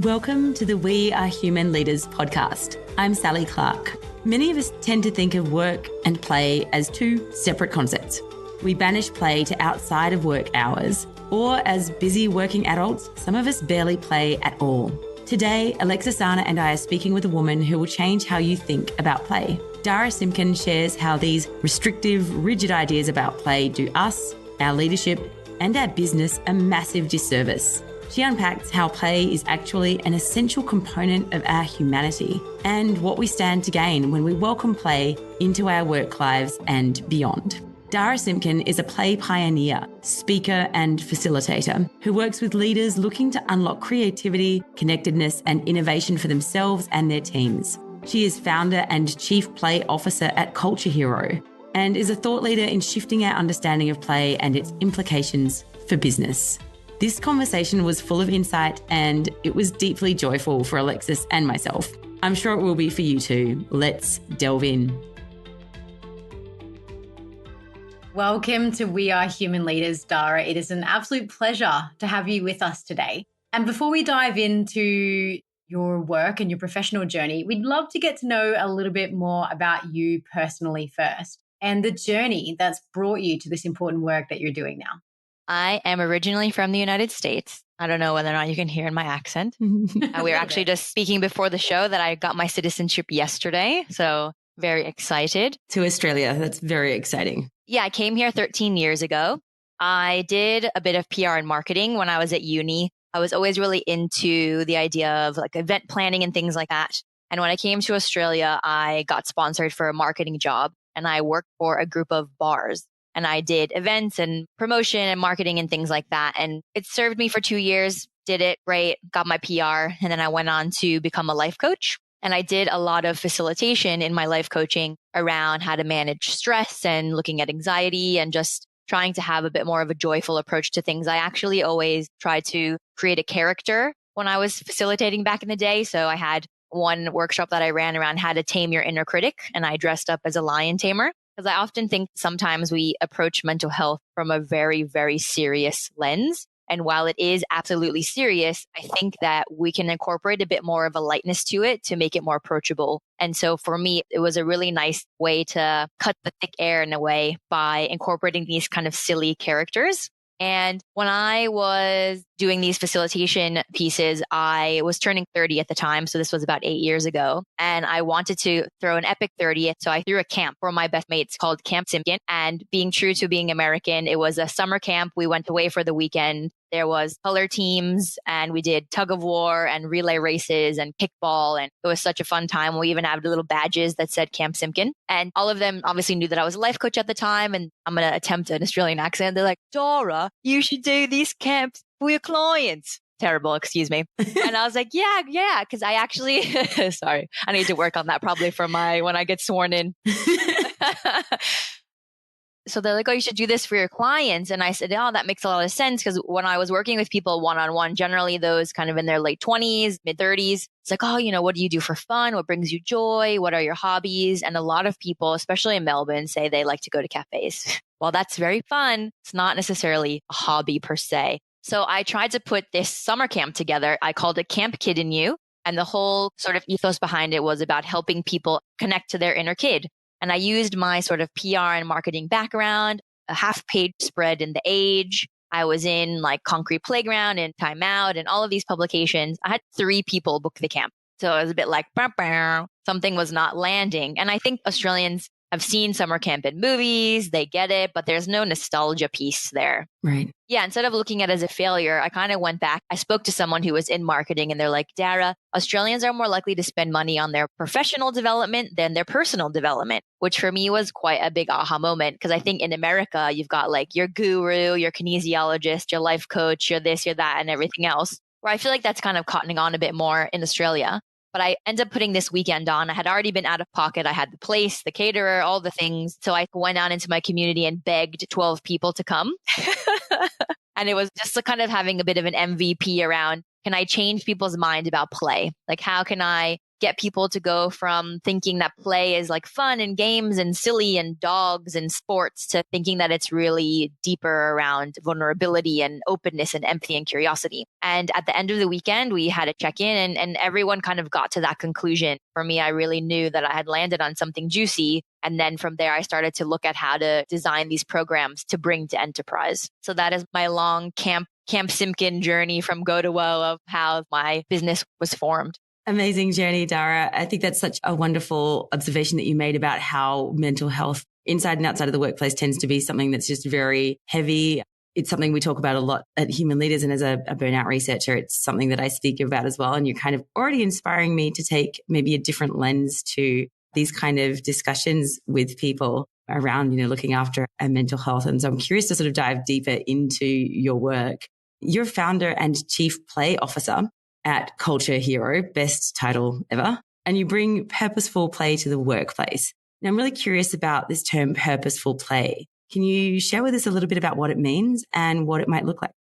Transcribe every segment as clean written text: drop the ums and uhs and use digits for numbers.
Welcome to the We Are Human Leaders podcast. I'm Sally Clark. Many of us tend to think of work and play as two separate concepts. We banish play to outside of work hours, or as busy working adults, some of us barely play at all. Today, Alexis Anna and I are speaking with a woman who will change how you think about play. Dara Simkin shares how these restrictive, rigid ideas about play do us, our leadership, and our business a massive disservice. She unpacks how play is actually an essential component of our humanity and what we stand to gain when we welcome play into our work lives and beyond. Dara Simkin is a play pioneer, speaker and facilitator who works with leaders looking to unlock creativity, connectedness and innovation for themselves and their teams. She is founder and chief play officer at Culture Hero and is a thought leader in shifting our understanding of play and its implications for business. This conversation was full of insight and it was deeply joyful for Alexis and myself. I'm sure it will be for you too. Let's delve in. Welcome to We Are Human Leaders, Dara. It is an absolute pleasure to have you with us today. And before we dive into your work and your professional journey, we'd love to get to know a little bit more about you personally first and the journey that's brought you to this important work that you're doing now. I am originally from the United States. I don't know whether or not you can hear in my accent. We were actually just speaking before the show that I got my citizenship yesterday. So very excited. To Australia. That's very exciting. Yeah, I came here 13 years ago. I did a bit of PR and marketing when I was at uni. I was always really into the idea of like event planning and things like that. And when I came to Australia, I got sponsored for a marketing job and I worked for a group of bars. And I did events and promotion and marketing and things like that. And it served me for 2 years, did it great, got my PR. And then I went on to become a life coach. And I did a lot of facilitation in my life coaching around how to manage stress and looking at anxiety and just trying to have a bit more of a joyful approach to things. I actually always tried to create a character when I was facilitating back in the day. So I had one workshop that I ran around how to tame your inner critic. And I dressed up as a lion tamer. Because I often think sometimes we approach mental health from a very, very serious lens. And while it is absolutely serious, I think that we can incorporate a bit more of a lightness to it to make it more approachable. And so for me, it was a really nice way to cut the thick air in a way by incorporating these kind of silly characters. And when I was doing these facilitation pieces, I was turning 30 at the time. So this was about 8 years ago. And I wanted to throw an epic 30th. So I threw a camp for my best mates called Camp Simkin. And being true to being American, it was a summer camp. We went away for the weekend. There was color teams and we did tug of war and relay races and kickball. And it was such a fun time. We even had little badges that said Camp Simkin. And all of them obviously knew that I was a life coach at the time. And I'm going to attempt an Australian accent. They're like, Dara, you should do these camps for your clients. Terrible, excuse me. And I was like, yeah, because I actually, sorry, I need to work on that probably for when I get sworn in. So they're like, oh, you should do this for your clients. And I said, oh, that makes a lot of sense. Because when I was working with people one-on-one, generally those kind of in their late 20s, mid 30s, it's like, oh, what do you do for fun? What brings you joy? What are your hobbies? And a lot of people, especially in Melbourne, say they like to go to cafes. Well, that's very fun. It's not necessarily a hobby per se. So I tried to put this summer camp together. I called it Camp Kid in You. And the whole sort of ethos behind it was about helping people connect to their inner kid. And I used my sort of PR and marketing background, a half-page spread in The Age. I was in like Concrete Playground and Time Out and all of these publications. I had 3 people book the camp. So it was a bit like, bah, bah, something was not landing. And I think Australians have seen summer camp in movies, they get it, but there's no nostalgia piece there. Right. Yeah, instead of looking at it as a failure, I kind of went back. I spoke to someone who was in marketing and they're like, Dara, Australians are more likely to spend money on their professional development than their personal development, which for me was quite a big aha moment. Because I think in America, you've got like your guru, your kinesiologist, your life coach, your this, your that, and everything else. Where I feel like that's kind of cottoning on a bit more in Australia. But I ended up putting this weekend on. I had already been out of pocket. I had the place, the caterer, all the things. So I went out into my community and begged 12 people to come. And it was just kind of having a bit of an MVP around, can I change people's mind about play? Like, how can I get people to go from thinking that play is like fun and games and silly and dogs and sports to thinking that it's really deeper around vulnerability and openness and empathy and curiosity. And at the end of the weekend, we had a check-in and everyone kind of got to that conclusion. For me, I really knew that I had landed on something juicy. And then from there, I started to look at how to design these programs to bring to enterprise. So that is my long Camp Simkin journey from go to woe of how my business was formed. Amazing journey, Dara. I think that's such a wonderful observation that you made about how mental health inside and outside of the workplace tends to be something that's just very heavy. It's something we talk about a lot at Human Leaders. And as a burnout researcher, it's something that I speak about as well. And you're kind of already inspiring me to take maybe a different lens to these kind of discussions with people around, looking after mental health. And so I'm curious to sort of dive deeper into your work. You're founder and chief play officer at Culture Hero, best title ever. And you bring purposeful play to the workplace. Now, I'm really curious about this term purposeful play. Can you share with us a little bit about what it means and what it might look like?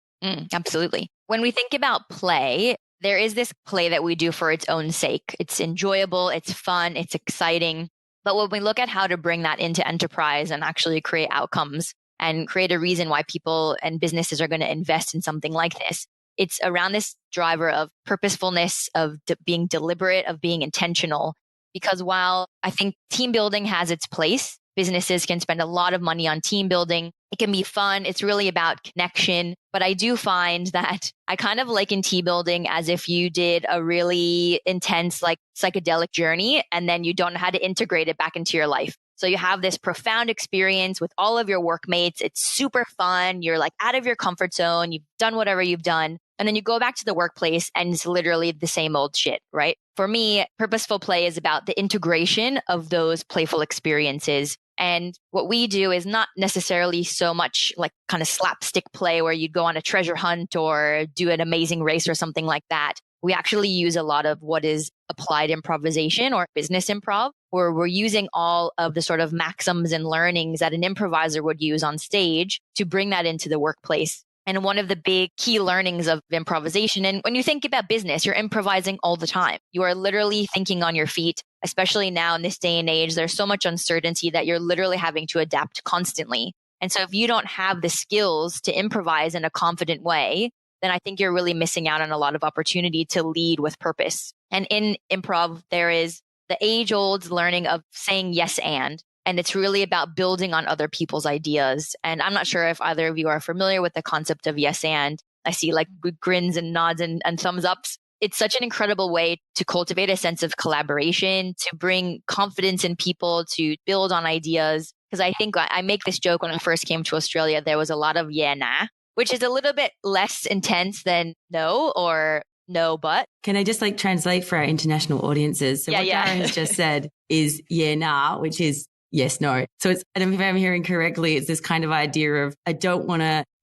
Absolutely. When we think about play, there is this play that we do for its own sake. It's enjoyable, it's fun, it's exciting. But when we look at how to bring that into enterprise and actually create outcomes and create a reason why people and businesses are going to invest in something like this, it's around this driver of purposefulness, of being deliberate, of being intentional. Because while I think team building has its place, businesses can spend a lot of money on team building. It can be fun. It's really about connection. But I do find that I kind of liken team building as if you did a really intense, like psychedelic journey, and then you don't know how to integrate it back into your life. So you have this profound experience with all of your workmates. It's super fun. You're like out of your comfort zone. You've done whatever you've done. And then you go back to the workplace and it's literally the same old shit, right? For me, purposeful play is about the integration of those playful experiences. And what we do is not necessarily so much like kind of slapstick play where you'd go on a treasure hunt or do an amazing race or something like that. We actually use a lot of what is applied improvisation or business improv, where we're using all of the sort of maxims and learnings that an improviser would use on stage to bring that into the workplace. And one of the big key learnings of improvisation, and when you think about business, you're improvising all the time. You are literally thinking on your feet, especially now in this day and age. There's so much uncertainty that you're literally having to adapt constantly. And so if you don't have the skills to improvise in a confident way, then I think you're really missing out on a lot of opportunity to lead with purpose. And in improv, there is the age-old learning of saying yes and it's really about building on other people's ideas. And I'm not sure if either of you are familiar with the concept of yes and. I see like grins and nods and thumbs ups. It's such an incredible way to cultivate a sense of collaboration, to bring confidence in people, to build on ideas. Because I think I make this joke when I first came to Australia, there was a lot of yeah, nah, which is a little bit less intense than no or no, but. Can I just translate for our international audiences? So what Dara has just said is yeah, nah, which is yes, no. So it's, and if I'm hearing correctly, it's this kind of idea of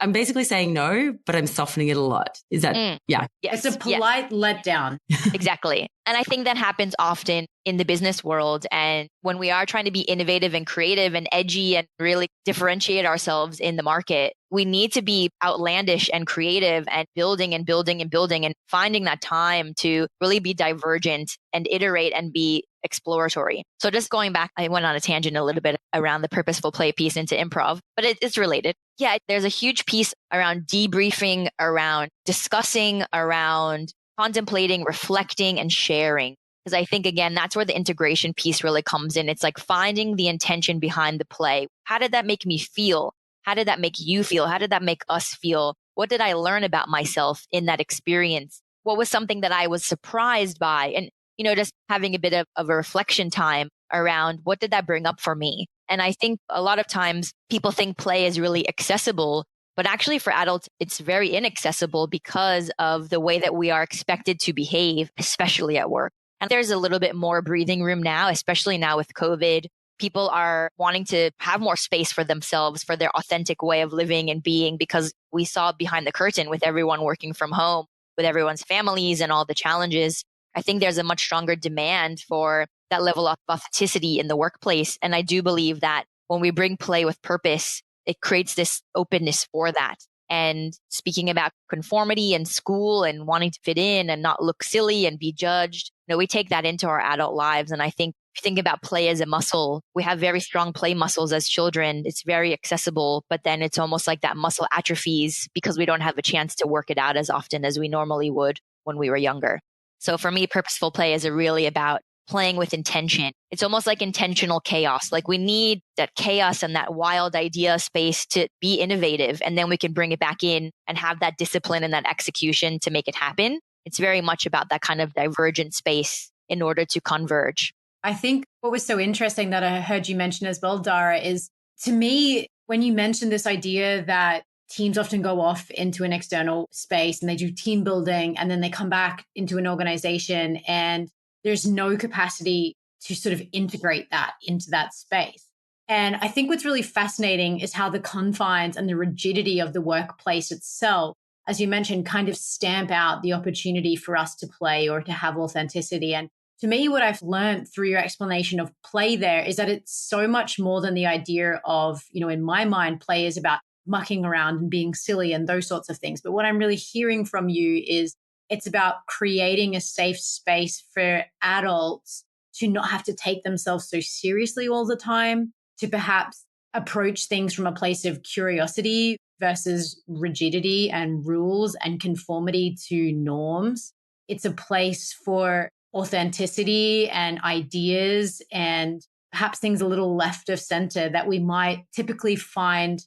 I'm basically saying no, but I'm softening it a lot. Is that, yeah. Yes. It's a polite letdown. Exactly. And I think that happens often in the business world. And when we are trying to be innovative and creative and edgy and really differentiate ourselves in the market, we need to be outlandish and creative and building and building and building and finding that time to really be divergent and iterate and be exploratory. So just going back, I went on a tangent a little bit around the purposeful play piece into improv, but it's related. Yeah, there's a huge piece around debriefing, around discussing, around contemplating, reflecting, and sharing. Because I think, again, that's where the integration piece really comes in. It's like finding the intention behind the play. How did that make me feel? How did that make you feel? How did that make us feel? What did I learn about myself in that experience? What was something that I was surprised by? And, just having a bit of a reflection time around what did that bring up for me? And I think a lot of times people think play is really accessible, but actually for adults, it's very inaccessible because of the way that we are expected to behave, especially at work. And there's a little bit more breathing room now, especially now with COVID. People are wanting to have more space for themselves, for their authentic way of living and being, because we saw behind the curtain with everyone working from home, with everyone's families and all the challenges. I think there's a much stronger demand for that level of authenticity in the workplace. And I do believe that when we bring play with purpose, it creates this openness for that. and speaking about conformity and school and wanting to fit in and not look silly and be judged. We take that into our adult lives. And I think if you think about play as a muscle, we have very strong play muscles as children. It's very accessible, but then it's almost like that muscle atrophies because we don't have a chance to work it out as often as we normally would when we were younger. So for me, purposeful play is really about playing with intention. It's almost like intentional chaos. Like we need that chaos and that wild idea space to be innovative. And then we can bring it back in and have that discipline and that execution to make it happen. It's very much about that kind of divergent space in order to converge. I think what was so interesting that I heard you mention as well, Dara, is to me, when you mentioned this idea that teams often go off into an external space and they do team building and then they come back into an organization and there's no capacity to sort of integrate that into that space. And I think what's really fascinating is how the confines and the rigidity of the workplace itself, as you mentioned, kind of stamp out the opportunity for us to play or to have authenticity. And to me, what I've learned through your explanation of play there is that it's so much more than the idea of, in my mind, play is about mucking around and being silly and those sorts of things. But what I'm really hearing from you is it's about creating a safe space for adults to not have to take themselves so seriously all the time, to perhaps approach things from a place of curiosity versus rigidity and rules and conformity to norms. It's a place for authenticity and ideas and perhaps things a little left of center that we might typically find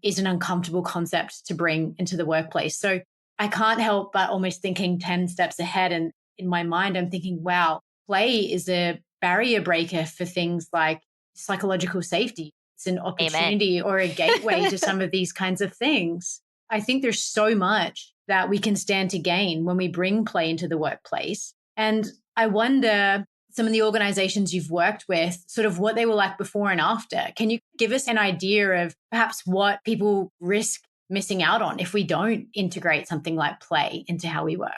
is an uncomfortable concept to bring into the workplace. So I can't help but almost thinking 10 steps ahead. And in my mind, I'm thinking, wow, play is a barrier breaker for things like psychological safety. It's an opportunity or a gateway to some of these kinds of things. I think there's so much that we can stand to gain when we bring play into the workplace. And I wonder, some of the organizations you've worked with, sort of what they were like before and after. Can you give us an idea of perhaps what people risk missing out on if we don't integrate something like play into how we work?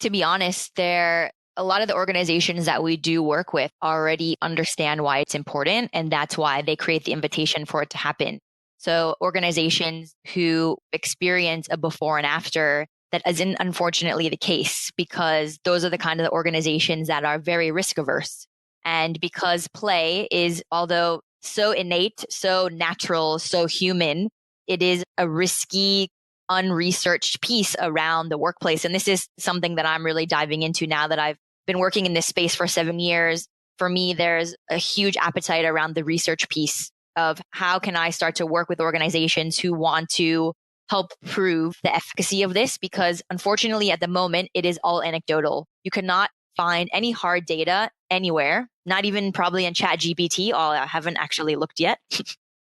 To be honest, a lot of the organizations that we do work with already understand why it's important, and that's why they create the invitation for it to happen. So organizations who experience a before and after, that isn't unfortunately the case, because those are the kind of organizations that are very risk averse. And because play is, although so innate, so natural, so human, it is a risky, unresearched piece around the workplace. And this is something that I'm really diving into now that I've been working in this space for 7 years. For me, there's a huge appetite around the research piece of how can I start to work with organizations who want to help prove the efficacy of this, because unfortunately at the moment, it is all anecdotal. You cannot find any hard data anywhere, not even probably in ChatGPT, I haven't actually looked yet,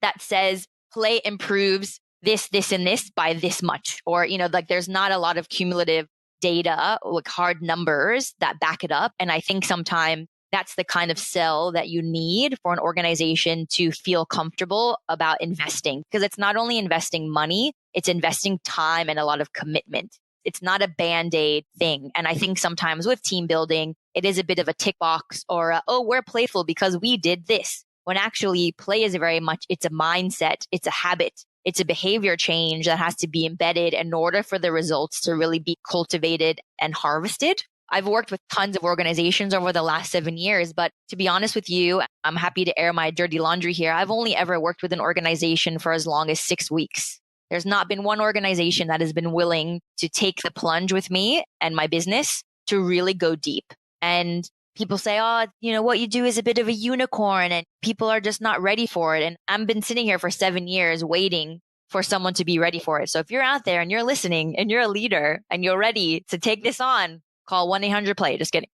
that says play improves this, and this by this much. Or, there's not a lot of cumulative data, like hard numbers that back it up. And I think sometimes that's the kind of sell that you need for an organization to feel comfortable about investing, because it's not only investing money, it's investing time and a lot of commitment. It's not a Band-Aid thing. And I think sometimes with team building, it is a bit of a tick box or we're playful because we did this. When actually play is very much, it's a mindset, it's a habit, it's a behavior change that has to be embedded in order for the results to really be cultivated and harvested. I've worked with tons of organizations over the last 7 years, but to be honest with you, I'm happy to air my dirty laundry here. I've only ever worked with an organization for as long as 6 weeks. There's not been one organization that has been willing to take the plunge with me and my business to really go deep. And people say, what you do is a bit of a unicorn and people are just not ready for it. And I've been sitting here for 7 years waiting for someone to be ready for it. So if you're out there and you're listening and you're a leader and you're ready to take this on, call 1-800-PLAY. Just kidding.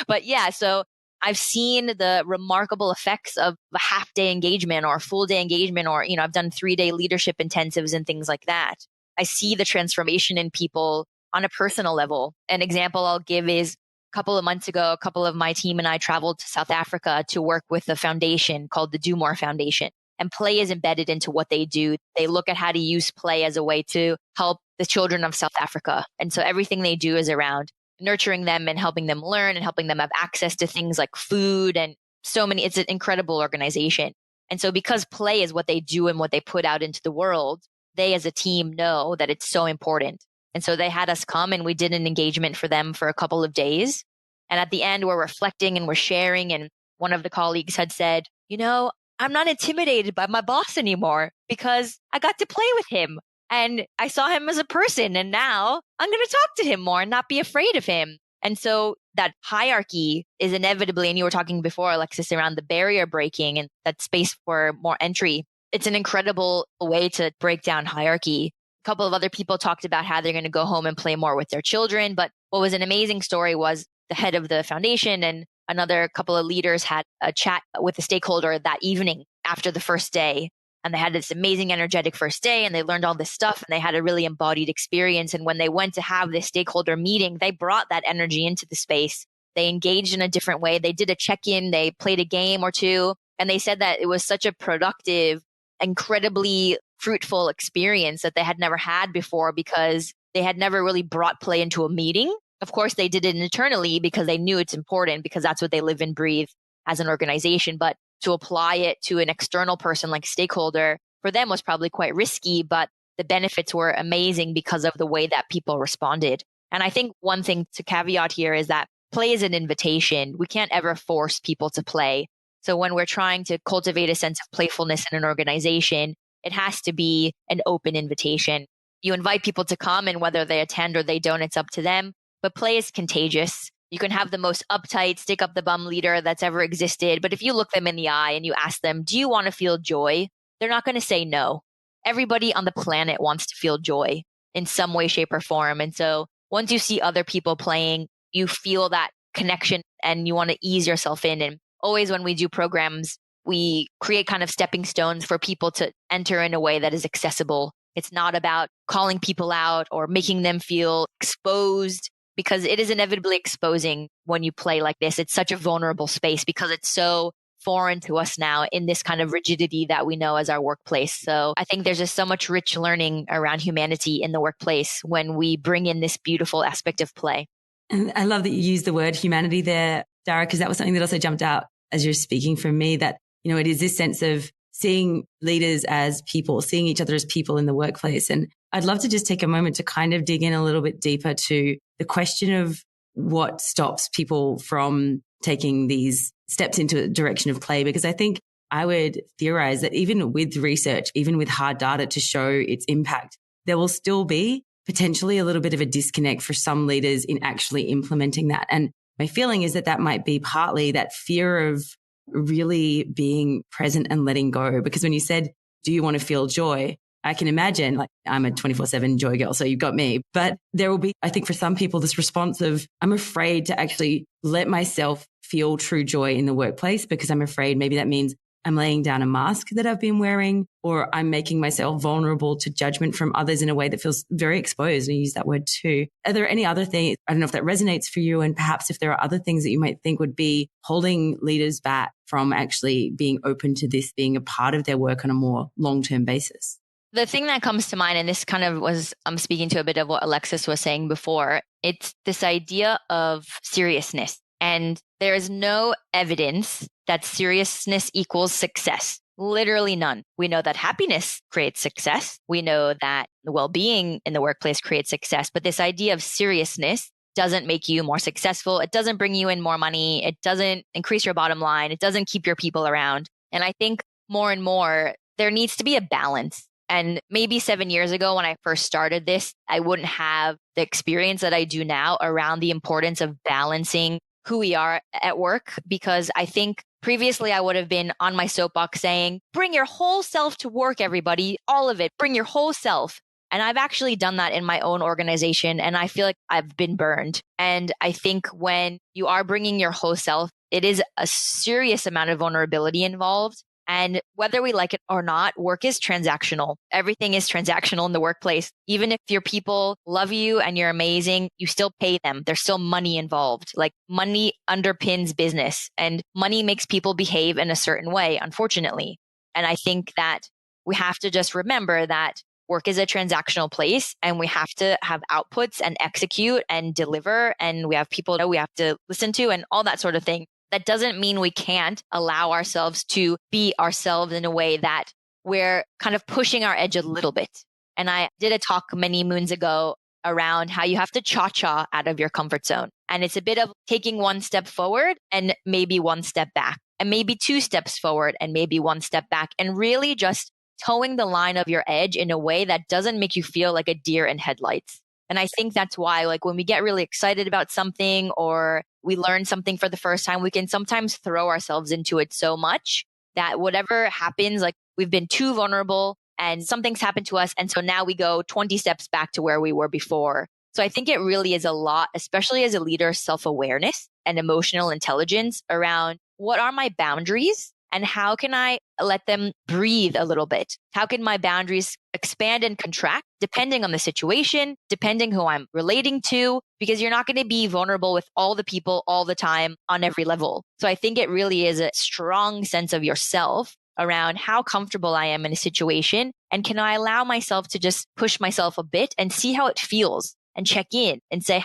But yeah, so I've seen the remarkable effects of a half-day engagement or a full-day engagement, or, I've done 3-day leadership intensives and things like that. I see the transformation in people on a personal level. An example I'll give is a couple of months ago, a couple of my team and I traveled to South Africa to work with a foundation called the Do More Foundation. And play is embedded into what they do. They look at how to use play as a way to help the children of South Africa. And so everything they do is around nurturing them and helping them learn and helping them have access to things like food and so many. It's an incredible organization. And so because play is what they do and what they put out into the world, they as a team know that it's so important. And so they had us come and we did an engagement for them for a couple of days. And at the end, we're reflecting and we're sharing. And one of the colleagues had said, I'm not intimidated by my boss anymore because I got to play with him and I saw him as a person. And now I'm going to talk to him more and not be afraid of him. And so that hierarchy is inevitably, and you were talking before, Alexis, around the barrier breaking and that space for more entry. It's an incredible way to break down hierarchy. A couple of other people talked about how they're going to go home and play more with their children. But what was an amazing story was the head of the foundation and another couple of leaders had a chat with a stakeholder that evening after the first day. And they had this amazing, energetic first day and they learned all this stuff and they had a really embodied experience. And when they went to have this stakeholder meeting, they brought that energy into the space. They engaged in a different way. They did a check-in, they played a game or two. And they said that it was such a productive, incredibly fruitful experience that they had never had before because they had never really brought play into a meeting. Of course, they did it internally because they knew it's important because that's what they live and breathe as an organization. But to apply it to an external person like stakeholder for them was probably quite risky, but the benefits were amazing because of the way that people responded. And I think one thing to caveat here is that play is an invitation. We can't ever force people to play. So when we're trying to cultivate a sense of playfulness in an organization, it has to be an open invitation. You invite people to come and whether they attend or they don't, it's up to them. But play is contagious. You can have the most uptight, stick up the bum leader that's ever existed. But if you look them in the eye and you ask them, do you want to feel joy? They're not going to say no. Everybody on the planet wants to feel joy in some way, shape, or form. And so once you see other people playing, you feel that connection and you want to ease yourself in. And always when we do programs, we create kind of stepping stones for people to enter in a way that is accessible. It's not about calling people out or making them feel exposed, because it is inevitably exposing when you play like this. It's such a vulnerable space because it's so foreign to us now in this kind of rigidity that we know as our workplace. So I think there's just so much rich learning around humanity in the workplace when we bring in this beautiful aspect of play. And I love that you used the word humanity there, Dara, because that was something that also jumped out as you're speaking from me, that, it is this sense of seeing leaders as people, seeing each other as people in the workplace. And I'd love to just take a moment to kind of dig in a little bit deeper to the question of what stops people from taking these steps into a direction of play, because I think I would theorize that even with research, even with hard data to show its impact, there will still be potentially a little bit of a disconnect for some leaders in actually implementing that. And my feeling is that that might be partly that fear of really being present and letting go. Because when you said, do you want to feel joy? I can imagine, like, I'm a 24/7 joy girl, so you've got me. But there will be, I think for some people, this response of, I'm afraid to actually let myself feel true joy in the workplace because I'm afraid maybe that means I'm laying down a mask that I've been wearing, or I'm making myself vulnerable to judgment from others in a way that feels very exposed. And you use that word too. Are there any other things? I don't know if that resonates for you, and perhaps if there are other things that you might think would be holding leaders back from actually being open to this being a part of their work on a more long-term basis. The thing that comes to mind, and this kind of was, I'm speaking to a bit of what Alexis was saying before, it's this idea of seriousness. And there is no evidence that seriousness equals success. Literally none. We know that happiness creates success. We know that well-being in the workplace creates success. But this idea of seriousness doesn't make you more successful. It doesn't bring you in more money. It doesn't increase your bottom line. It doesn't keep your people around. And I think more and more, there needs to be a balance. And maybe 7 years ago, when I first started this, I wouldn't have the experience that I do now around the importance of balancing who we are at work. Because I think previously I would have been on my soapbox saying, bring your whole self to work, everybody, all of it, bring your whole self. And I've actually done that in my own organization. And I feel like I've been burned. And I think when you are bringing your whole self, it is a serious amount of vulnerability involved. And whether we like it or not, work is transactional. Everything is transactional in the workplace. Even if your people love you and you're amazing, you still pay them. There's still money involved. Like, money underpins business, and money makes people behave in a certain way, unfortunately. And I think that we have to just remember that work is a transactional place, and we have to have outputs and execute and deliver. And we have people that we have to listen to and all that sort of thing. that doesn't mean we can't allow ourselves to be ourselves in a way that we're kind of pushing our edge a little bit. And I did a talk many moons ago around how you have to cha-cha out of your comfort zone. And it's a bit of taking one step forward and maybe one step back, and maybe two steps forward and maybe one step back, and really just towing the line of your edge in a way that doesn't make you feel like a deer in headlights. And I think that's why, like, when we get really excited about something or we learn something for the first time, we can sometimes throw ourselves into it so much that whatever happens, like, we've been too vulnerable and something's happened to us. And so now we go 20 steps back to where we were before. So I think it really is a lot, especially as a leader, self-awareness and emotional intelligence around what are my boundaries and how can I let them breathe a little bit? How can my boundaries expand and contract depending on the situation, depending who I'm relating to, because you're not going to be vulnerable with all the people all the time on every level. So I think it really is a strong sense of yourself around how comfortable I am in a situation. And can I allow myself to just push myself a bit and see how it feels and check in and say,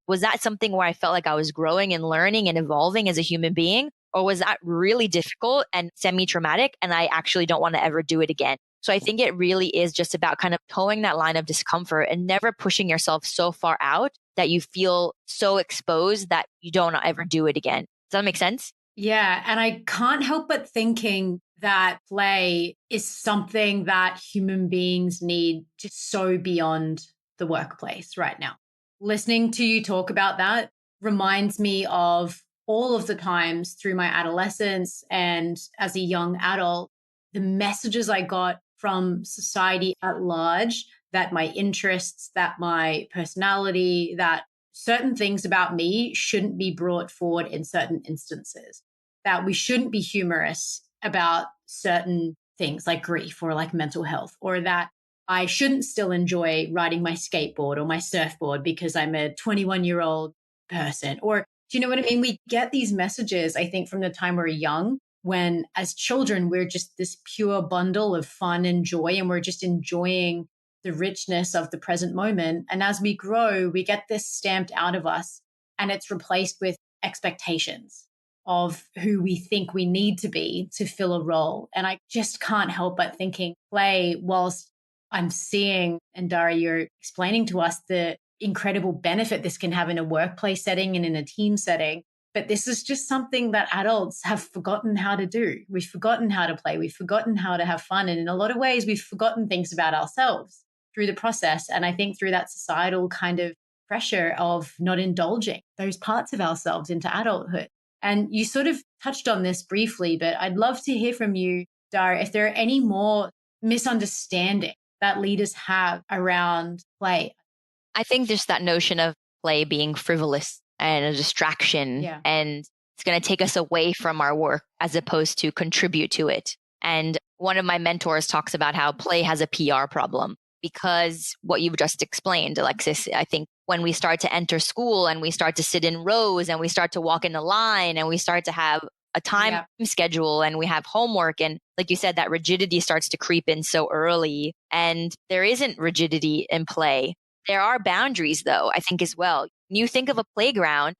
was that something where I felt like I was growing and learning and evolving as a human being? Or was that really difficult and semi-traumatic and I actually don't want to ever do it again? So I think it really is just about kind of towing that line of discomfort and never pushing yourself so far out that you feel so exposed that you don't ever do it again. Does that make sense? Yeah. And I can't help but thinking that play is something that human beings need just so beyond the workplace right now. Listening to you talk about that reminds me of all of the times through my adolescence and as a young adult, the messages I got from society at large that my interests, that my personality, that certain things about me shouldn't be brought forward in certain instances, that we shouldn't be humorous about certain things like grief or like mental health, or that I shouldn't still enjoy riding my skateboard or my surfboard because I'm a 21-year-old person. Or do you know what I mean? We get these messages, I think, from the time we're young, when as children, we're just this pure bundle of fun and joy, and we're just enjoying the richness of the present moment. And as we grow, we get this stamped out of us, and it's replaced with expectations of who we think we need to be to fill a role. And I just can't help but thinking play, whilst I'm seeing, and Dara, you're explaining to us the incredible benefit this can have in a workplace setting and in a team setting. But this is just something that adults have forgotten how to do. We've forgotten how to play. We've forgotten how to have fun. And in a lot of ways, we've forgotten things about ourselves through the process. And I think through that societal kind of pressure of not indulging those parts of ourselves into adulthood. And you sort of touched on this briefly, but I'd love to hear from you, Dara, if there are any more misunderstanding that leaders have around play. I think just that notion of play being frivolous and a distraction, and it's going to take us away from our work as opposed to contribute to it. And one of my mentors talks about how play has a PR problem because what you've just explained, Alexis, I think when we start to enter school and we start to sit in rows and we start to walk in a line and we start to have a time schedule and we have homework, and like you said, that rigidity starts to creep in so early, and there isn't rigidity in play. There are boundaries, though, I think, as well. When you think of a playground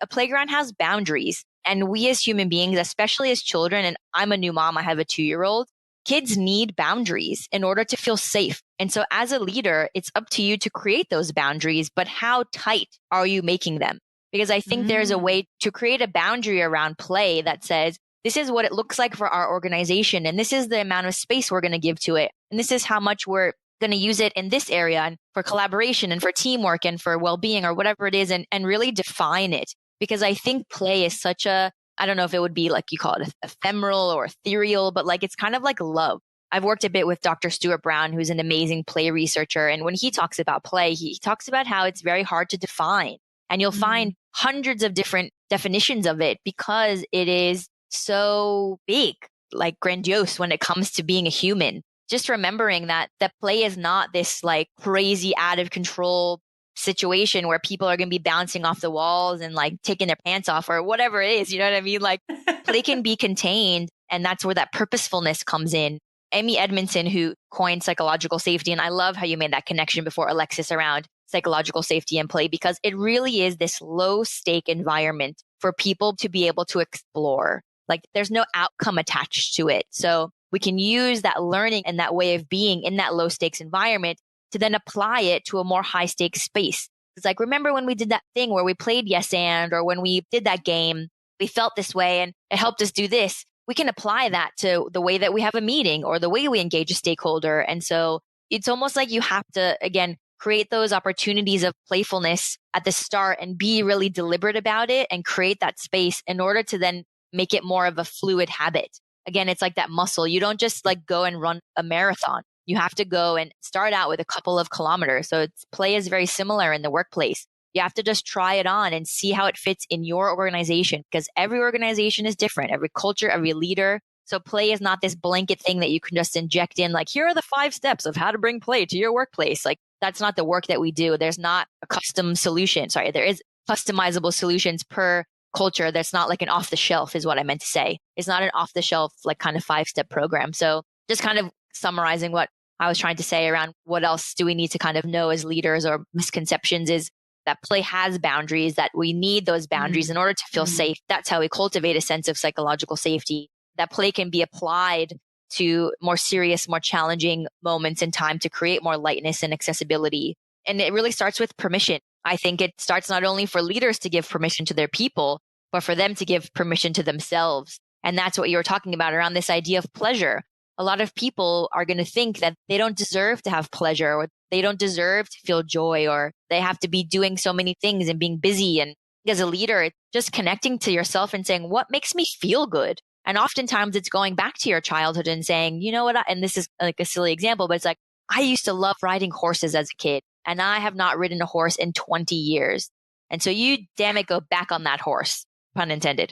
has boundaries. And we as human beings, especially as children, and I'm a new mom, I have a 2-year-old, kids need boundaries in order to feel safe. And so as a leader, it's up to you to create those boundaries, but how tight are you making them? Because I think there's a way to create a boundary around play that says, this is what it looks like for our organization, and this is the amount of space we're going to give to it. And this is how much we're going to use it in this area and for collaboration and for teamwork and for well-being or whatever it is, and really define it. Because I think play is such a, I don't know if it would be like you call it ephemeral or ethereal, but like it's kind of like love. I've worked a bit with Dr. Stuart Brown, who's an amazing play researcher. And when he talks about play, he talks about how it's very hard to define. And you'll find hundreds of different definitions of it because it is so big, like grandiose when it comes to being a human. Just remembering that play is not this like crazy out of control situation where people are going to be bouncing off the walls and like taking their pants off or whatever it is. You know what I mean? Like play can be contained, and that's where that purposefulness comes in. Amy Edmondson, who coined psychological safety, and I love how you made that connection before, Alexis, around psychological safety in play because it really is this low stake environment for people to be able to explore. Like there's no outcome attached to it. So we can use that learning and that way of being in that low stakes environment to then apply it to a more high stakes space. It's like, remember when we did that thing where we played yes and, or when we did that game, we felt this way and it helped us do this. We can apply that to the way that we have a meeting or the way we engage a stakeholder. And so it's almost like you have to, again, create those opportunities of playfulness at the start and be really deliberate about it and create that space in order to then make it more of a fluid habit. Again, it's like that muscle. You don't just like go and run a marathon. You have to go and start out with a couple of kilometers. So play is very similar in the workplace. You have to just try it on and see how it fits in your organization because every organization is different, every culture, every leader. So play is not this blanket thing that you can just inject in like, here are the 5 steps of how to bring play to your workplace. Like that's not the work that we do. There's not a custom solution. Sorry, there is customizable solutions per culture. That's not like an off the shelf is what I meant to say. It's not an off the shelf, like kind of 5-step program. So just kind of summarizing what I was trying to say around what else do we need to kind of know as leaders or misconceptions is that play has boundaries, that we need those boundaries in order to feel safe. That's how we cultivate a sense of psychological safety, that play can be applied to more serious, more challenging moments in time to create more lightness and accessibility. And it really starts with permission. I think it starts not only for leaders to give permission to their people, but for them to give permission to themselves. And that's what you were talking about around this idea of pleasure. A lot of people are going to think that they don't deserve to have pleasure or they don't deserve to feel joy or they have to be doing so many things and being busy. And as a leader, it's just connecting to yourself and saying, what makes me feel good? And oftentimes it's going back to your childhood and saying, you know what? And this is like a silly example, but it's like, I used to love riding horses as a kid and I have not ridden a horse in 20 years. And so you damn it, go back on that horse, pun intended.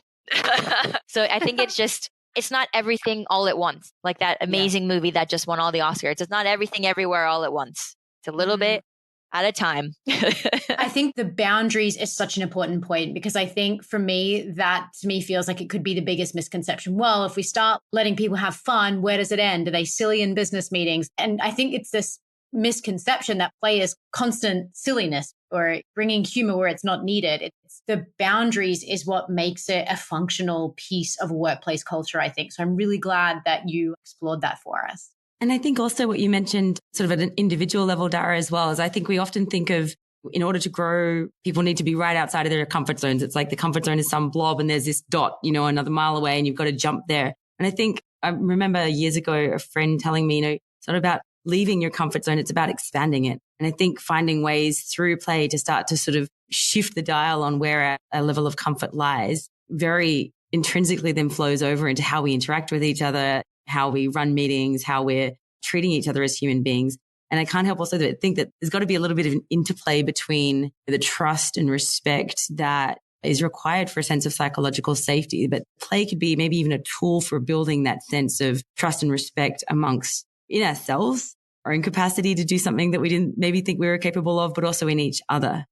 So I think it's not everything all at once. Like that amazing movie that just won all the Oscars. It's not everything everywhere all at once. It's a little bit at a time. I think the boundaries is such an important point because I think for me, that to me feels like it could be the biggest misconception. Well, if we start letting people have fun, where does it end? Are they silly in business meetings? And I think it's this misconception that play is constant silliness or bringing humor where it's not needed. It's the boundaries is what makes it a functional piece of workplace culture, I think. So I'm really glad that you explored that for us. And I think also what you mentioned sort of at an individual level, Dara, as well, is I think we often think of in order to grow, people need to be right outside of their comfort zones. It's like the comfort zone is some blob and there's this dot, another mile away and you've got to jump there. And I think I remember years ago, a friend telling me, it's not about leaving your comfort zone. It's about expanding it. And I think finding ways through play to start to sort of shift the dial on where a level of comfort lies very intrinsically then flows over into how we interact with each other, how we run meetings, how we're treating each other as human beings. And I can't help also think that there's got to be a little bit of an interplay between the trust and respect that is required for a sense of psychological safety. But play could be maybe even a tool for building that sense of trust and respect amongst in ourselves, our own capacity to do something that we didn't maybe think we were capable of, but also in each other.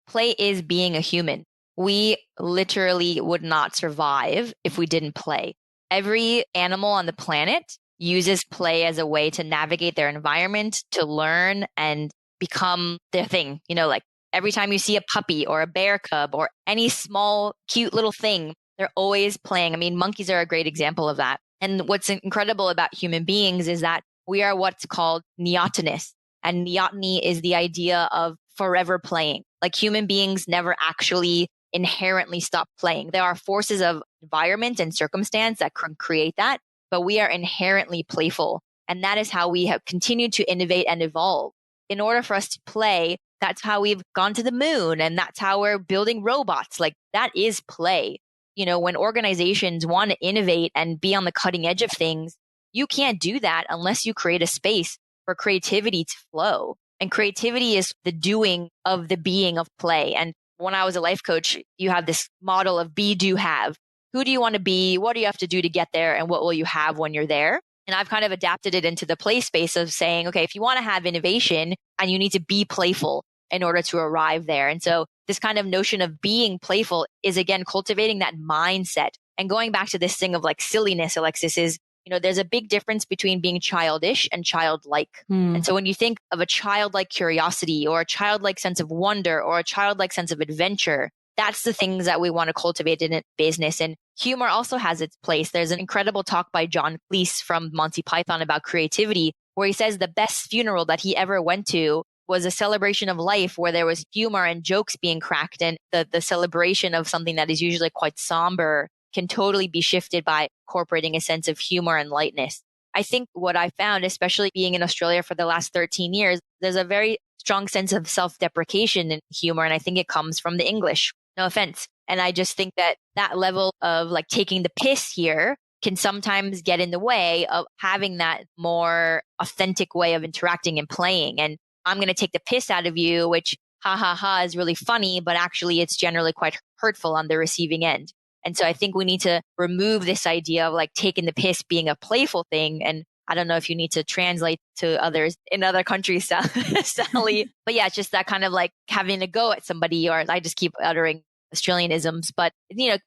Play is being a human. We literally would not survive if we didn't play. Every animal on the planet uses play as a way to navigate their environment, to learn and become their thing. Like every time you see a puppy or a bear cub or any small, cute little thing, they're always playing. I mean, monkeys are a great example of that. And what's incredible about human beings is that we are what's called neotenous. And neoteny is the idea of forever playing. Like human beings never actually inherently stop playing. There are forces of environment and circumstance that can create that, but we are inherently playful. And that is how we have continued to innovate and evolve. In order for us to play, that's how we've gone to the moon and that's how we're building robots. Like that is play. When organizations want to innovate and be on the cutting edge of things, you can't do that unless you create a space for creativity to flow. And creativity is the doing of the being of play. And when I was a life coach, you have this model of be, do, have. Who do you want to be? What do you have to do to get there? And what will you have when you're there? And I've kind of adapted it into the play space of saying, okay, if you want to have innovation and you need to be playful in order to arrive there. And so this kind of notion of being playful is, again, cultivating that mindset. And going back to this thing of like silliness, Alexis, is, there's a big difference between being childish and childlike. And so when you think of a childlike curiosity or a childlike sense of wonder or a childlike sense of adventure, that's the things that we want to cultivate in a business. And humor also has its place. There's an incredible talk by John Cleese from Monty Python about creativity, where he says the best funeral that he ever went to was a celebration of life where there was humor and jokes being cracked. And the celebration of something that is usually quite somber can totally be shifted by incorporating a sense of humor and lightness. I think what I found, especially being in Australia for the last 13 years, there's a very strong sense of self-deprecation in humor. And I think it comes from the English. No offense. And I just think that level of like taking the piss here can sometimes get in the way of having that more authentic way of interacting and playing. And I'm going to take the piss out of you, which ha ha ha is really funny, but actually it's generally quite hurtful on the receiving end. And so I think we need to remove this idea of like taking the piss being a playful thing. And I don't know if you need to translate to others in other countries, Sally. But yeah, it's just that kind of like having a go at somebody, or I just keep uttering Australianisms, but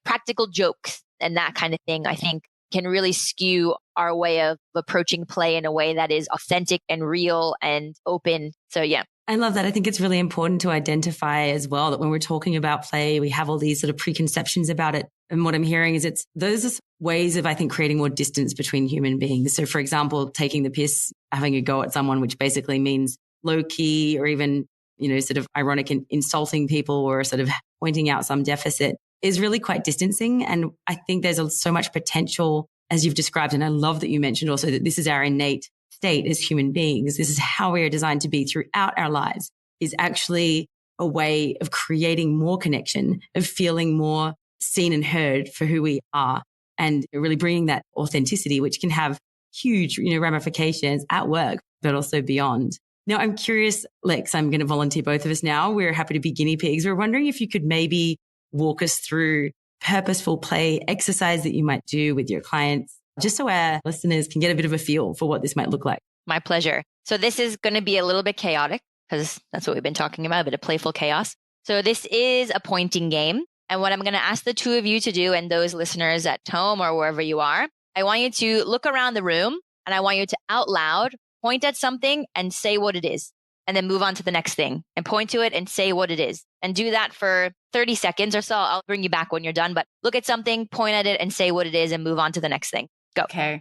practical jokes and that kind of thing, I think can really skew our way of approaching play in a way that is authentic and real and open. So yeah. I love that. I think it's really important to identify as well that when we're talking about play, we have all these sort of preconceptions about it. And what I'm hearing is those are ways of, I think, creating more distance between human beings. So for example, taking the piss, having a go at someone, which basically means low key or even, sort of ironic and insulting people or sort of pointing out some deficit is really quite distancing. And I think there's so much potential as you've described. And I love that you mentioned also that this is our innate state as human beings. This is how we are designed to be throughout our lives, is actually a way of creating more connection, of feeling more seen and heard for who we are, and really bringing that authenticity, which can have huge, ramifications at work, but also beyond. Now, I'm curious, Lex, I'm going to volunteer both of us now. We're happy to be guinea pigs. We're wondering if you could maybe walk us through purposeful play exercise that you might do with your clients, just so our listeners can get a bit of a feel for what this might look like. My pleasure. So this is going to be a little bit chaotic because that's what we've been talking about, a bit of playful chaos. So this is a pointing game. And what I'm going to ask the two of you to do, and those listeners at home or wherever you are, I want you to look around the room and I want you to out loud point at something and say what it is, and then move on to the next thing and point to it and say what it is, and do that for 30 seconds or so. I'll bring you back when you're done, but look at something, point at it and say what it is and move on to the next thing. Go. Okay.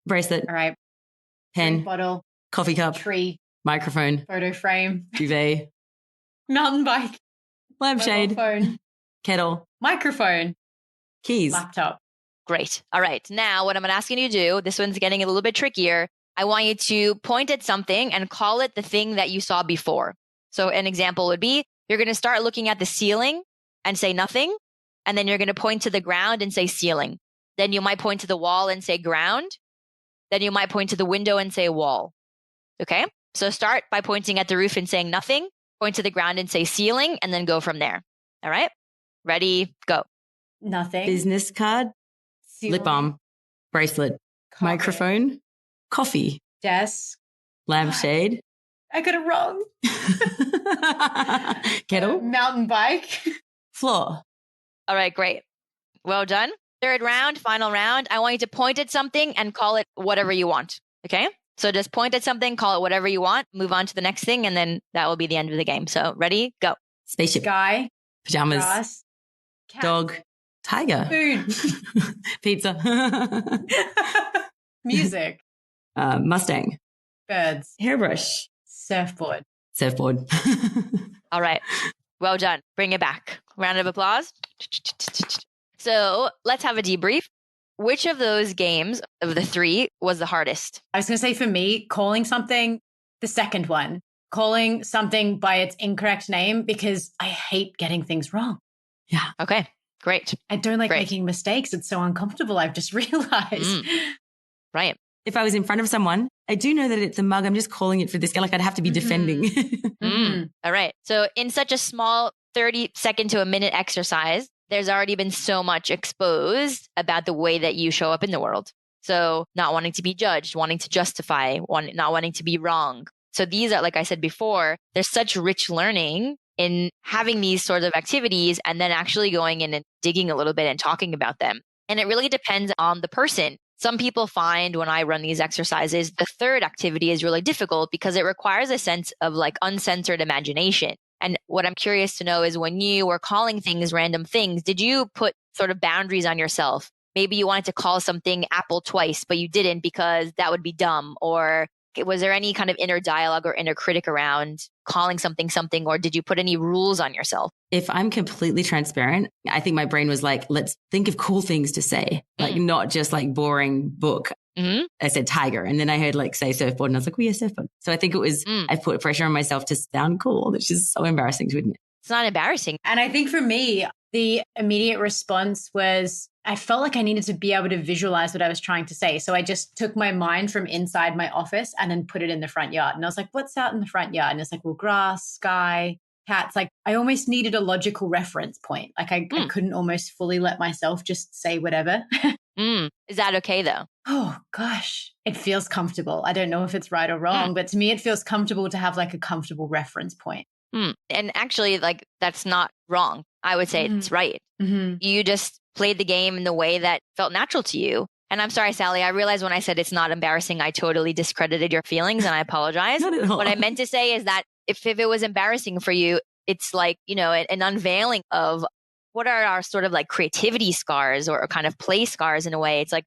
Bracelet. All right. Pen. Drink bottle. Coffee cup. Tree. Microphone. Photo frame. Duvet. Mountain bike. Lampshade. Phone. Kettle. Microphone. Keys. Laptop. Great. All right. Now what I'm asking you to do, this one's getting a little bit trickier. I want you to point at something and call it the thing that you saw before. So an example would be, you're going to start looking at the ceiling and say nothing. And then you're going to point to the ground and say ceiling. Then you might point to the wall and say ground. Then you might point to the window and say wall. Okay. So start by pointing at the roof and saying nothing, point to the ground and say ceiling, and then go from there. All right. Ready? Go. Nothing. Business card. Ceiling. Lip balm. Bracelet. Carpet. Microphone. Coffee. Desk. Lampshade. I got it wrong. Kettle. Mountain bike. Floor. All right. Great. Well done. Third round, final round. I want you to point at something and call it whatever you want. Okay. So just point at something, call it whatever you want, move on to the next thing, and then that will be the end of the game. So ready? Go. Spaceship. Guy. Pajamas. Grass. Cat. Dog. Tiger. Food. Pizza. Music. Mustang. Birds. Hairbrush. Surfboard. Surfboard. All right. Well done. Bring it back. Round of applause. So let's have a debrief. Which of those games of the three was the hardest? I was going to say for me, calling something, the second one, calling something by its incorrect name, because I hate getting things wrong. Yeah. Okay. Great. I don't like making mistakes. It's so uncomfortable. I've just realized. Right. If I was in front of someone, I do know that it's a mug. I'm just calling it for this guy. Like I'd have to be defending. All right. So in such a small 30-second to a minute exercise, there's already been so much exposed about the way that you show up in the world. So not wanting to be judged, wanting to justify, not wanting to be wrong. So these are, like I said before, there's such rich learning in having these sorts of activities and then actually going in and digging a little bit and talking about them. And it really depends on the person. some people find when I run these exercises, the third activity is really difficult because it requires a sense of like uncensored imagination. And what I'm curious to know is when you were calling things random things, did you put sort of boundaries on yourself? Maybe you wanted to call something apple twice, but you didn't because that would be dumb. Or was there any kind of inner dialogue or inner critic around calling something something, or did you put any rules on yourself? If I'm completely transparent, I think my brain was like, let's think of cool things to say, like not just like boring book. Mm-hmm. I said tiger, and then I heard like say surfboard, and I was like, oh yeah, surfboard. So I think it was, I put pressure on myself to sound cool, which is so embarrassing to admit. It's not embarrassing. And I think for me, the immediate response was I felt like I needed to be able to visualize what I was trying to say. So I just took my mind from inside my office and then put it in the front yard. And I was like, what's out in the front yard? And it's like, well, grass, sky, cats. Like I almost needed a logical reference point. Like I couldn't almost fully let myself just say whatever. Is that okay though? Oh gosh, it feels comfortable. I don't know if it's right or wrong, but to me, it feels comfortable to have like a comfortable reference point. And actually, like, that's not wrong. I would say it's right. You just played the game in the way that felt natural to you. And I'm sorry, Sally, I realized when I said it's not embarrassing, I totally discredited your feelings and I apologize. Not at all. What I meant to say is that if it was embarrassing for you, it's like, you know, an unveiling of what are our sort of like creativity scars or kind of play scars in a way. It's like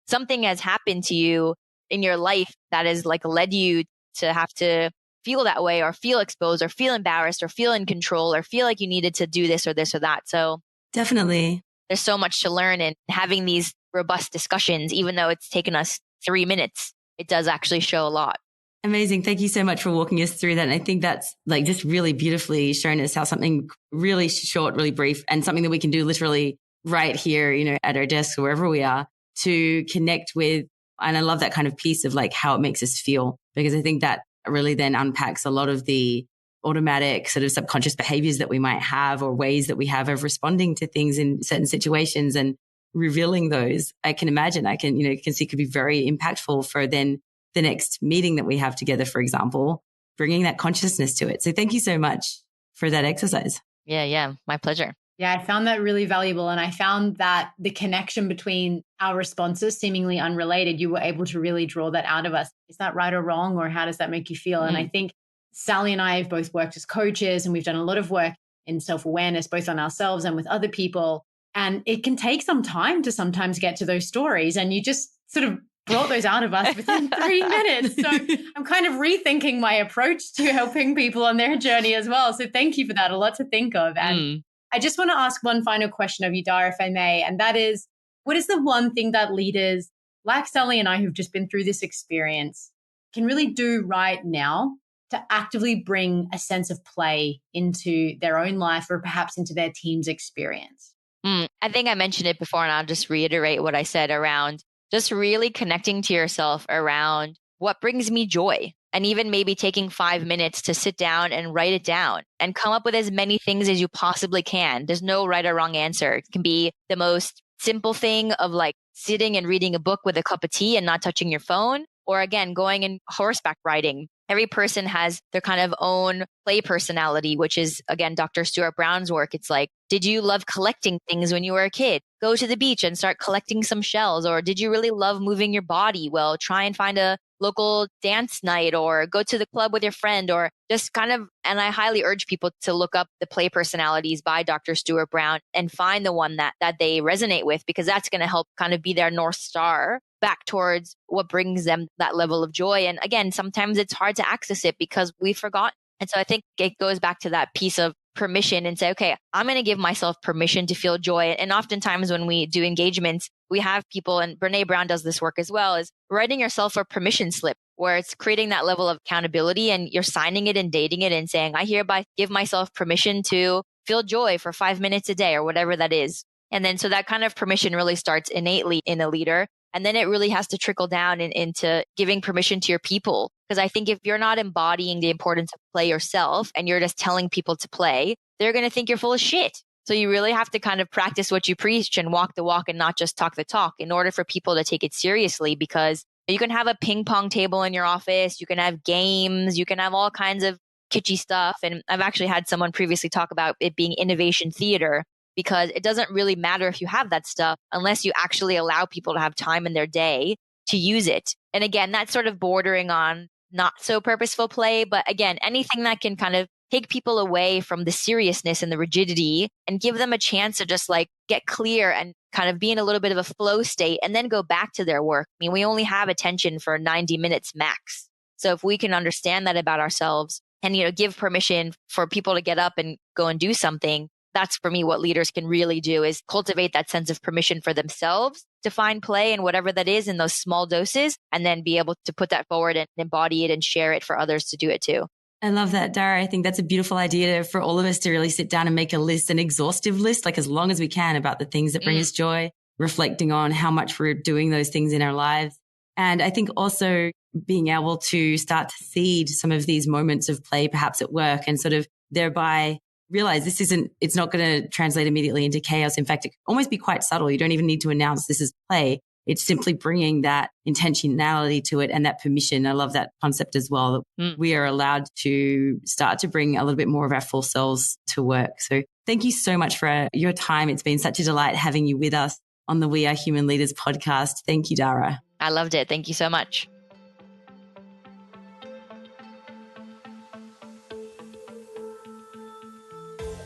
something has happened to you in your life that has like led you to have to feel that way or feel exposed or feel embarrassed or feel in control or feel like you needed to do this or that. So definitely, there's so much to learn, and having these robust discussions, even though it's taken us 3 minutes, it does actually show a lot. Amazing. Thank you so much for walking us through that. And I think that's like just really beautifully shown us how something really short, really brief, and something that we can do literally right here, you know, at our desks or wherever we are to connect with. And I love that kind of piece of like how it makes us feel, because I think that really then unpacks a lot of the automatic sort of subconscious behaviors that we might have or ways that we have of responding to things in certain situations, and revealing those. I can imagine, can see could be very impactful for then the next meeting that we have together, for example, bringing that consciousness to it. So thank you so much for that exercise. Yeah. My pleasure. Yeah, I found that really valuable. And I found that the connection between our responses, seemingly unrelated, you were able to really draw that out of us. Is that right or wrong? Or how does that make you feel? And I think Sally and I have both worked as coaches, and we've done a lot of work in self-awareness, both on ourselves and with other people. And it can take some time to sometimes get to those stories. And you just sort of brought those out of us within 3 minutes. So I'm kind of rethinking my approach to helping people on their journey as well. So thank you for that. A lot to think of. And I just want to ask one final question of you, Dara, if I may. And that is, what is the one thing that leaders like Sally and I who've just been through this experience can really do right now to actively bring a sense of play into their own life or perhaps into their team's experience? I think I mentioned it before, and I'll just reiterate what I said around just really connecting to yourself around what brings me joy. And even maybe taking 5 minutes to sit down and write it down and come up with as many things as you possibly can. There's no right or wrong answer. It can be the most simple thing of like sitting and reading a book with a cup of tea and not touching your phone. Or again, going and horseback riding. Every person has their kind of own play personality, which is, again, Dr. Stuart Brown's work. It's like, did you love collecting things when you were a kid? Go to the beach and start collecting some shells. Or did you really love moving your body? Well, try and find a local dance night or go to the club with your friend, or just kind of, and I highly urge people to look up the play personalities by Dr. Stuart Brown and find the one that they resonate with, because that's going to help kind of be their North Star back towards what brings them that level of joy. And again, sometimes it's hard to access it because we forgot. And so I think it goes back to that piece of permission and say, okay, I'm going to give myself permission to feel joy. And oftentimes when we do engagements, we have people, and Brene Brown does this work as well, is writing yourself a permission slip where it's creating that level of accountability, and you're signing it and dating it and saying, I hereby give myself permission to feel joy for 5 minutes a day or whatever that is. And then so that kind of permission really starts innately in a leader. And then it really has to trickle down into giving permission to your people. Because I think if you're not embodying the importance of play yourself and you're just telling people to play, they're going to think you're full of shit. So you really have to kind of practice what you preach and walk the walk and not just talk the talk in order for people to take it seriously. Because you can have a ping pong table in your office, you can have games, you can have all kinds of kitschy stuff. And I've actually had someone previously talk about it being innovation theater, because it doesn't really matter if you have that stuff unless you actually allow people to have time in their day to use it. And again, that's sort of bordering on not so purposeful play. But again, anything that can kind of take people away from the seriousness and the rigidity and give them a chance to just like get clear and kind of be in a little bit of a flow state and then go back to their work. I mean, we only have attention for 90 minutes max. So if we can understand that about ourselves and, give permission for people to get up and go and do something, that's for me what leaders can really do, is cultivate that sense of permission for themselves to find play and whatever that is in those small doses, and then be able to put that forward and embody it and share it for others to do it too. I love that, Dara. I think that's a beautiful idea for all of us to really sit down and make a list, an exhaustive list, like as long as we can, about the things that bring us joy, reflecting on how much we're doing those things in our lives. And I think also being able to start to seed some of these moments of play, perhaps at work, and sort of thereby realize it's not going to translate immediately into chaos. In fact, it can almost be quite subtle. You don't even need to announce this is play. It's simply bringing that intentionality to it and that permission. I love that concept as well, that we are allowed to start to bring a little bit more of our full selves to work. So thank you so much for your time. It's been such a delight having you with us on the We Are Human Leaders podcast. Thank you, Dara. I loved it. Thank you so much.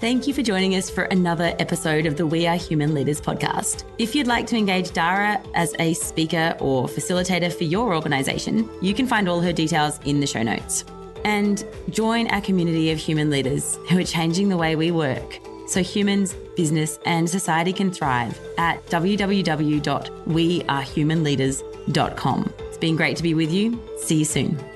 Thank you for joining us for another episode of the We Are Human Leaders podcast. If you'd like to engage Dara as a speaker or facilitator for your organization, you can find all her details in the show notes. And join our community of human leaders who are changing the way we work so humans, business, and society can thrive at www.wearehumanleaders.com. It's been great to be with you. See you soon.